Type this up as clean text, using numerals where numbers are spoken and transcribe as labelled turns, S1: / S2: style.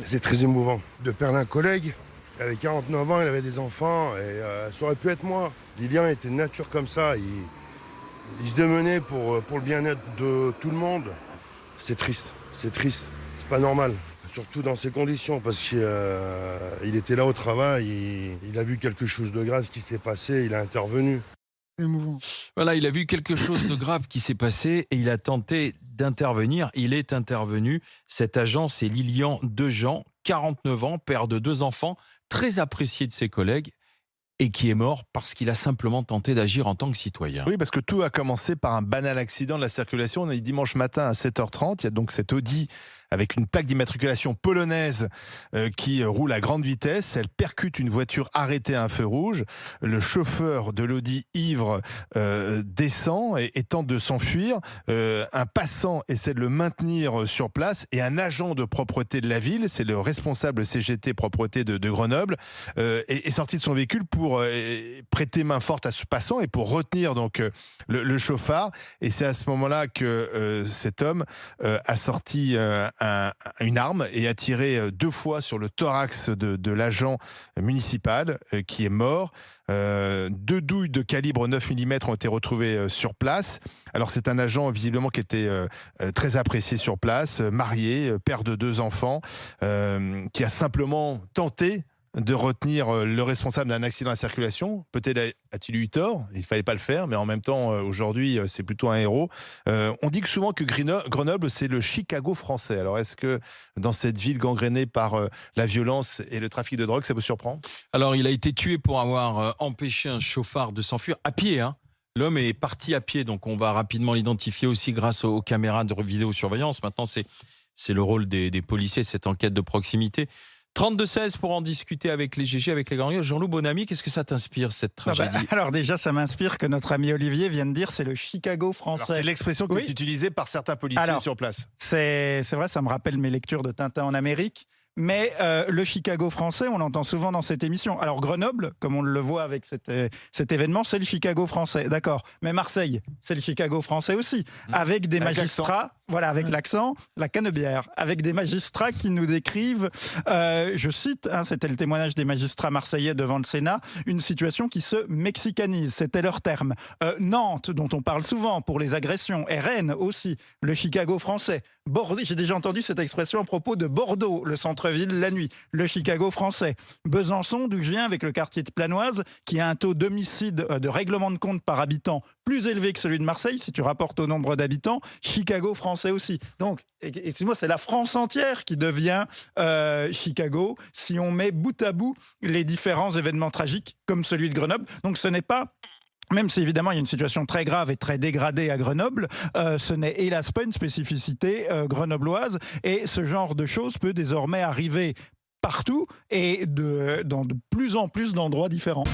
S1: C'est très émouvant de perdre un collègue. Il avait 49 ans, il avait des enfants et ça aurait pu être moi. Lilian était de nature comme ça. Il se démenait pour le bien-être de tout le monde. C'est triste, c'est triste. C'est pas normal. Surtout dans ces conditions parce qu'il était là au travail. Il a vu quelque chose de grave qui s'est passé. Il a intervenu.
S2: Émouvant.
S3: Voilà, il a vu quelque chose de grave qui s'est passé et il a tenté d'intervenir. Il est intervenu. Cet agent, c'est Lilian Dejean, 49 ans, père de 2 enfants, très apprécié de ses collègues et qui est mort parce qu'il a simplement tenté d'agir en tant que citoyen.
S2: Oui, parce que tout a commencé par un banal accident de la circulation. On est dimanche matin à 7h30. Il y a donc cette Audi avec une plaque d'immatriculation polonaise qui roule à grande vitesse. Elle percute une voiture arrêtée à un feu rouge. Le chauffeur de l'Audi ivre descend et tente de s'enfuir. Un passant essaie de le maintenir sur place et un agent de propreté de la ville, c'est le responsable CGT propreté de Grenoble, est sorti de son véhicule pour prêter main forte à ce passant et pour retenir donc le chauffard. Et c'est à ce moment-là que cet homme a sorti une arme et a tiré 2 fois sur le thorax de l'agent municipal qui est mort. 2 douilles de calibre 9 mm ont été retrouvées sur place. Alors c'est un agent visiblement qui était très apprécié sur place, marié, père de 2 enfants, qui a simplement tenté de retenir le responsable d'un accident à la circulation. Peut-être a-t-il eu tort, il ne fallait pas le faire, mais en même temps, aujourd'hui, c'est plutôt un héros. On dit souvent que Grenoble, c'est le Chicago français. Alors, est-ce que dans cette ville gangrénée par la violence et le trafic de drogue, ça vous surprend ?
S3: Alors, il a été tué pour avoir empêché un chauffard de s'enfuir à pied, hein. L'homme est parti à pied, donc on va rapidement l'identifier aussi grâce aux caméras de vidéosurveillance. Maintenant, c'est le rôle des policiers, cette enquête de proximité. 32-16 pour en discuter avec les GG, avec les grands. Jean-Loup Bonamy, qu'est-ce que ça t'inspire, cette tragédie ?
S4: Alors déjà, ça m'inspire que notre ami Olivier vient de dire c'est le Chicago français.
S2: Alors, c'est l'expression qui est utilisée par certains policiers sur place.
S4: C'est vrai, ça me rappelle mes lectures de Tintin en Amérique. Mais le Chicago français, on l'entend souvent dans cette émission. Alors Grenoble, comme on le voit avec cet événement, c'est le Chicago français, d'accord. Mais Marseille, c'est le Chicago français aussi, avec des magistrats, voilà, avec l'accent, la canebière, avec des magistrats qui nous décrivent, je cite, c'était le témoignage des magistrats marseillais devant le Sénat, une situation qui se mexicanise, c'était leur terme. Nantes, dont on parle souvent pour les agressions, et Rennes aussi, le Chicago français. Bordeaux, j'ai déjà entendu cette expression à propos de Bordeaux, le centre-ville la nuit, le Chicago français. Besançon, d'où je viens, avec le quartier de Planoise, qui a un taux d'homicide, de règlement de compte par habitant plus élevé que celui de Marseille, si tu rapportes au nombre d'habitants. Chicago français aussi. Donc, excuse-moi, c'est la France entière qui devient Chicago, si on met bout à bout les différents événements tragiques, comme celui de Grenoble. Donc, ce n'est pas... Même si évidemment il y a une situation très grave et très dégradée à Grenoble, ce n'est hélas pas une spécificité grenobloise et ce genre de choses peut désormais arriver partout et dans de plus en plus d'endroits différents.